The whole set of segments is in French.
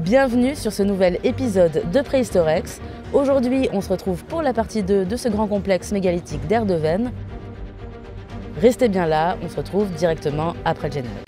Bienvenue sur ce nouvel épisode de Préhistorex. Aujourd'hui, on se retrouve pour la partie 2 de ce grand complexe mégalithique d'Erdevenne. Restez bien là, on se retrouve directement après le générique.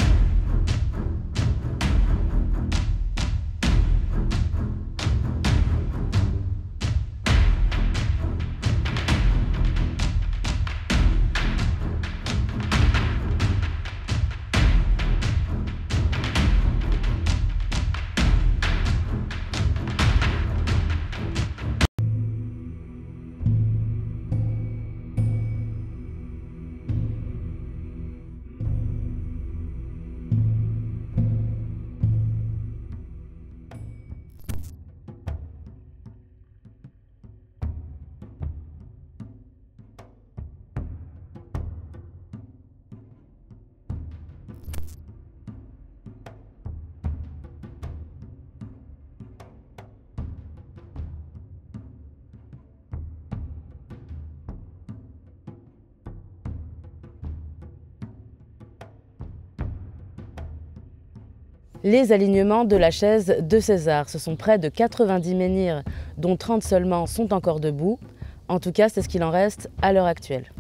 Les alignements de la chaise de César, ce sont près de 90 menhirs, dont 30 seulement sont encore debout. En tout cas, c'est ce qu'il en reste à l'heure actuelle.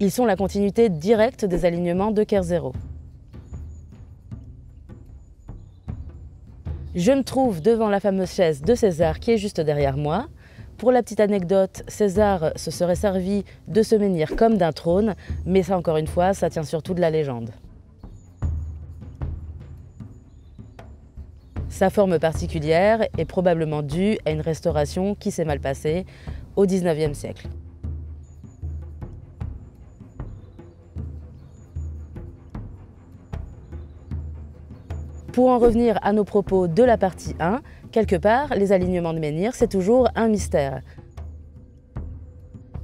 Ils sont la continuité directe des alignements de Kerzero. Je me trouve devant la fameuse chaise de César qui est juste derrière moi. Pour la petite anecdote, César se serait servi de ce menhir comme d'un trône, mais ça encore une fois, ça tient surtout de la légende. Sa forme particulière est probablement due à une restauration qui s'est mal passée au XIXe siècle. Pour en revenir à nos propos de la partie 1, quelque part, les alignements de menhirs, c'est toujours un mystère.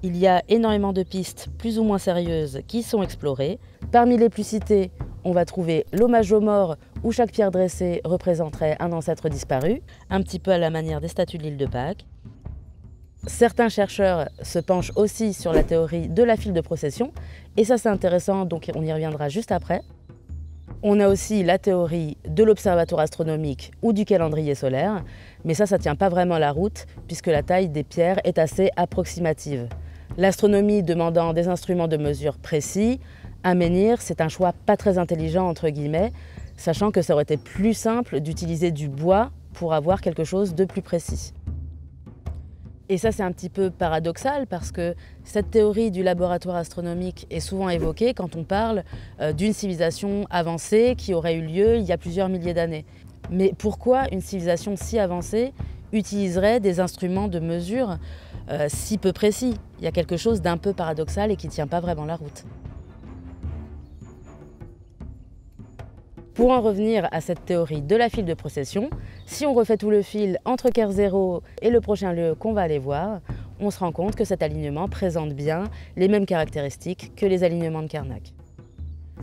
Il y a énormément de pistes plus ou moins sérieuses qui sont explorées. Parmi les plus citées, on va trouver l'hommage aux morts où chaque pierre dressée représenterait un ancêtre disparu, un petit peu à la manière des statues de l'île de Pâques. Certains chercheurs se penchent aussi sur la théorie de la file de procession, et ça c'est intéressant, donc on y reviendra juste après. On a aussi la théorie de l'observatoire astronomique ou du calendrier solaire, mais ça tient pas vraiment la route puisque la taille des pierres est assez approximative. L'astronomie demandant des instruments de mesure précis, un menhir, c'est un choix pas très intelligent entre guillemets, sachant que ça aurait été plus simple d'utiliser du bois pour avoir quelque chose de plus précis. Et ça, c'est un petit peu paradoxal parce que cette théorie du laboratoire astronomique est souvent évoquée quand on parle d'une civilisation avancée qui aurait eu lieu il y a plusieurs milliers d'années. Mais pourquoi une civilisation si avancée utiliserait des instruments de mesure si peu précis? Il y a quelque chose d'un peu paradoxal et qui ne tient pas vraiment la route. Pour en revenir à cette théorie de la file de procession, si on refait tout le fil entre Kerzero et le prochain lieu qu'on va aller voir, on se rend compte que cet alignement présente bien les mêmes caractéristiques que les alignements de Karnak.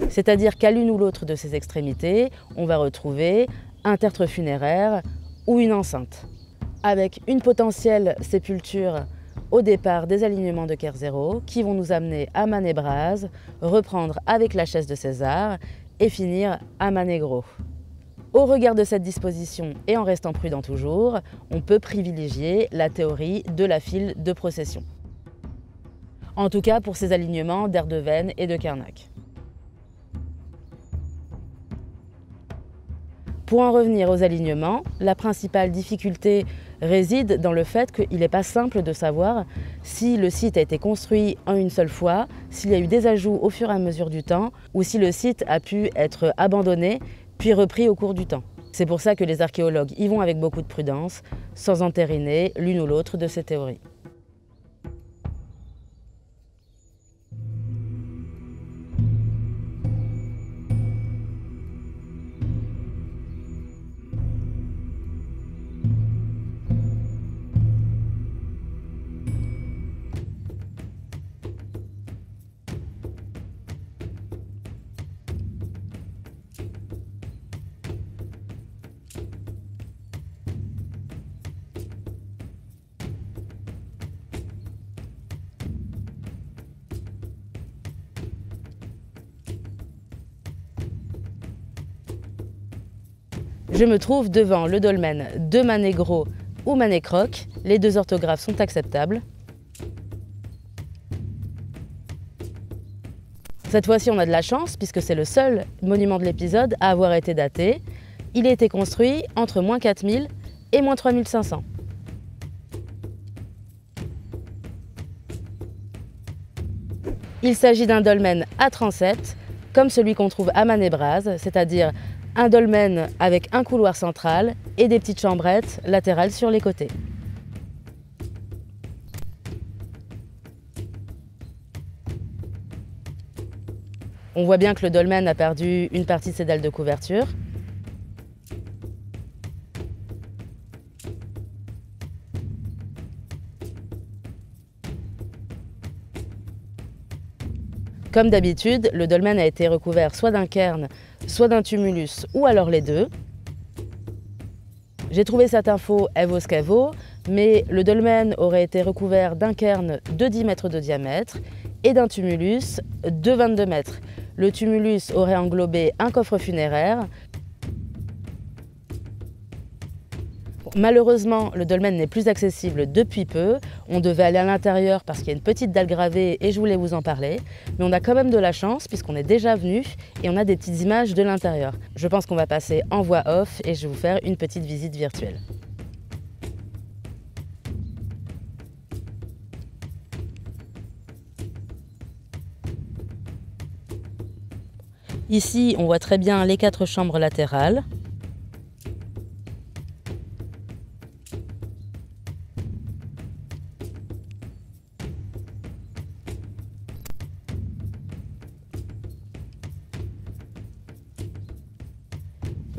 C'est-à-dire qu'à l'une ou l'autre de ces extrémités, on va retrouver un tertre funéraire ou une enceinte, avec une potentielle sépulture au départ des alignements de Kerzero qui vont nous amener à Manébraz, reprendre avec la chaise de César et finir à Manegro. Au regard de cette disposition et en restant prudent toujours, on peut privilégier la théorie de la file de procession. En tout cas pour ces alignements d'Erdevenne et de Karnak. Pour en revenir aux alignements, la principale difficulté réside dans le fait qu'il n'est pas simple de savoir si le site a été construit en une seule fois, s'il y a eu des ajouts au fur et à mesure du temps, ou si le site a pu être abandonné puis repris au cours du temps. C'est pour ça que les archéologues y vont avec beaucoup de prudence, sans entériner l'une ou l'autre de ces théories. Je me trouve devant le dolmen de Manegro ou Manecroc. Les deux orthographes sont acceptables. Cette fois-ci, on a de la chance puisque c'est le seul monument de l'épisode à avoir été daté. Il a été construit entre moins 4000 et moins 3500. Il s'agit d'un dolmen à transept, comme celui qu'on trouve à Manebraz, c'est-à-dire un dolmen avec un couloir central et des petites chambrettes latérales sur les côtés. On voit bien que le dolmen a perdu une partie de ses dalles de couverture. Comme d'habitude, le dolmen a été recouvert soit d'un cairn, soit d'un tumulus, ou alors les deux. J'ai trouvé cette info, elle vaut ce qu'elle vaut, mais le dolmen aurait été recouvert d'un cairn de 10 mètres de diamètre et d'un tumulus de 22 mètres. Le tumulus aurait englobé un coffre funéraire. Malheureusement, le dolmen n'est plus accessible depuis peu. On devait aller à l'intérieur parce qu'il y a une petite dalle gravée et je voulais vous en parler. Mais on a quand même de la chance puisqu'on est déjà venu et on a des petites images de l'intérieur. Je pense qu'on va passer en voix off et je vais vous faire une petite visite virtuelle. Ici, on voit très bien les 4 chambres latérales.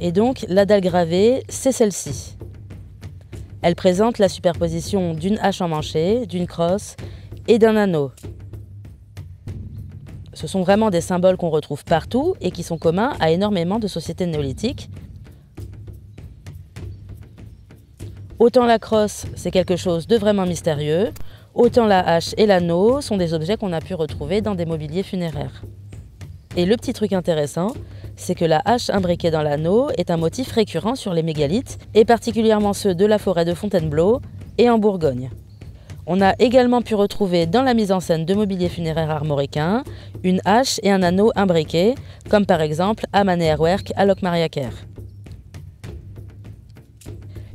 Et donc, la dalle gravée, c'est celle-ci. Elle présente la superposition d'une hache emmanchée, d'une crosse et d'un anneau. Ce sont vraiment des symboles qu'on retrouve partout et qui sont communs à énormément de sociétés néolithiques. Autant la crosse, c'est quelque chose de vraiment mystérieux, autant la hache et l'anneau sont des objets qu'on a pu retrouver dans des mobiliers funéraires. Et le petit truc intéressant, c'est que la hache imbriquée dans l'anneau est un motif récurrent sur les mégalithes, et particulièrement ceux de la forêt de Fontainebleau et en Bourgogne. On a également pu retrouver dans la mise en scène de mobilier funéraire armoricain une hache et un anneau imbriqués, comme par exemple à Manéherwerk à Locmariaker.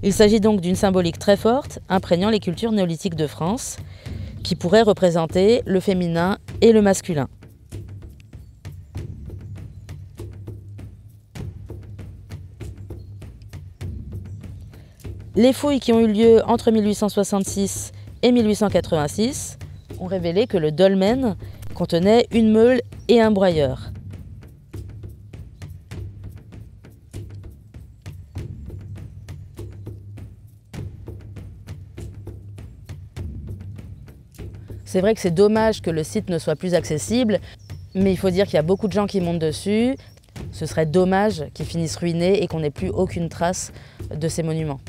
Il s'agit donc d'une symbolique très forte, imprégnant les cultures néolithiques de France, qui pourrait représenter le féminin et le masculin. Les fouilles qui ont eu lieu entre 1866 et 1886 ont révélé que le dolmen contenait une meule et un broyeur. C'est vrai que c'est dommage que le site ne soit plus accessible, mais il faut dire qu'il y a beaucoup de gens qui montent dessus. Ce serait dommage qu'ils finissent ruinés et qu'on n'ait plus aucune trace de ces monuments.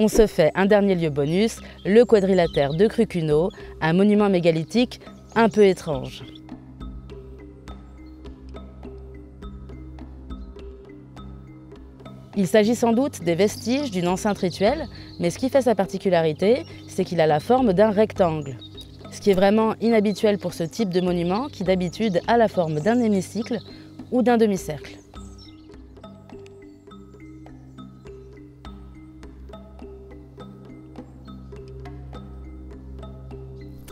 On se fait un dernier lieu bonus, le quadrilatère de Crucuno, un monument mégalithique un peu étrange. Il s'agit sans doute des vestiges d'une enceinte rituelle, mais ce qui fait sa particularité, c'est qu'il a la forme d'un rectangle. Ce qui est vraiment inhabituel pour ce type de monument qui d'habitude a la forme d'un hémicycle ou d'un demi-cercle.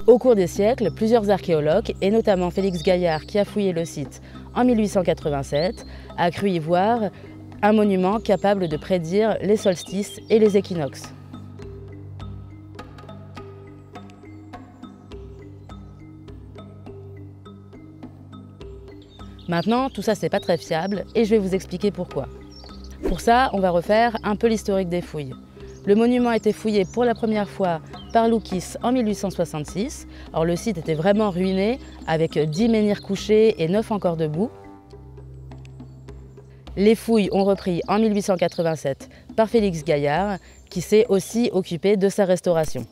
Au cours des siècles, plusieurs archéologues, et notamment Félix Gaillard qui a fouillé le site en 1887, a cru y voir un monument capable de prédire les solstices et les équinoxes. Maintenant, tout ça c'est pas très fiable et je vais vous expliquer pourquoi. Pour ça, on va refaire un peu l'historique des fouilles. Le monument a été fouillé pour la première fois par Loukis en 1866. Alors le site était vraiment ruiné avec 10 menhirs couchés et 9 encore debout. Les fouilles ont repris en 1887 par Félix Gaillard qui s'est aussi occupé de sa restauration.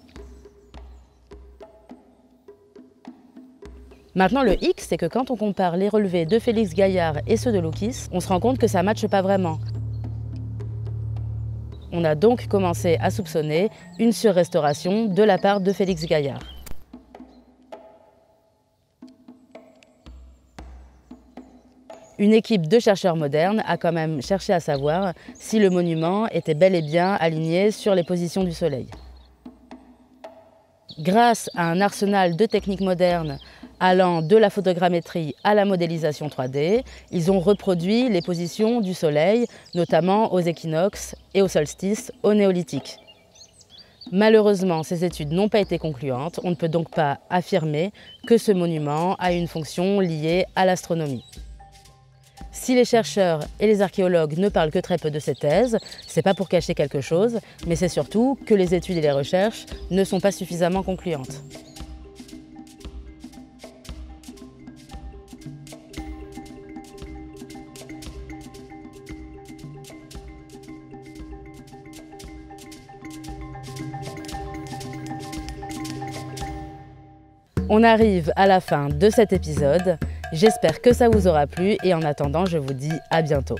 Maintenant, le hic, c'est que quand on compare les relevés de Félix Gaillard et ceux de Loukis, on se rend compte que ça ne matche pas vraiment. On a donc commencé à soupçonner une surrestauration de la part de Félix Gaillard. Une équipe de chercheurs modernes a quand même cherché à savoir si le monument était bel et bien aligné sur les positions du Soleil. Grâce à un arsenal de techniques modernes allant de la photogrammétrie à la modélisation 3D, ils ont reproduit les positions du Soleil, notamment aux équinoxes et aux solstices au néolithique. Malheureusement, ces études n'ont pas été concluantes, on ne peut donc pas affirmer que ce monument a une fonction liée à l'astronomie. Si les chercheurs et les archéologues ne parlent que très peu de ces thèses, c'est pas pour cacher quelque chose, mais c'est surtout que les études et les recherches ne sont pas suffisamment concluantes. On arrive à la fin de cet épisode. J'espère que ça vous aura plu et en attendant, je vous dis à bientôt.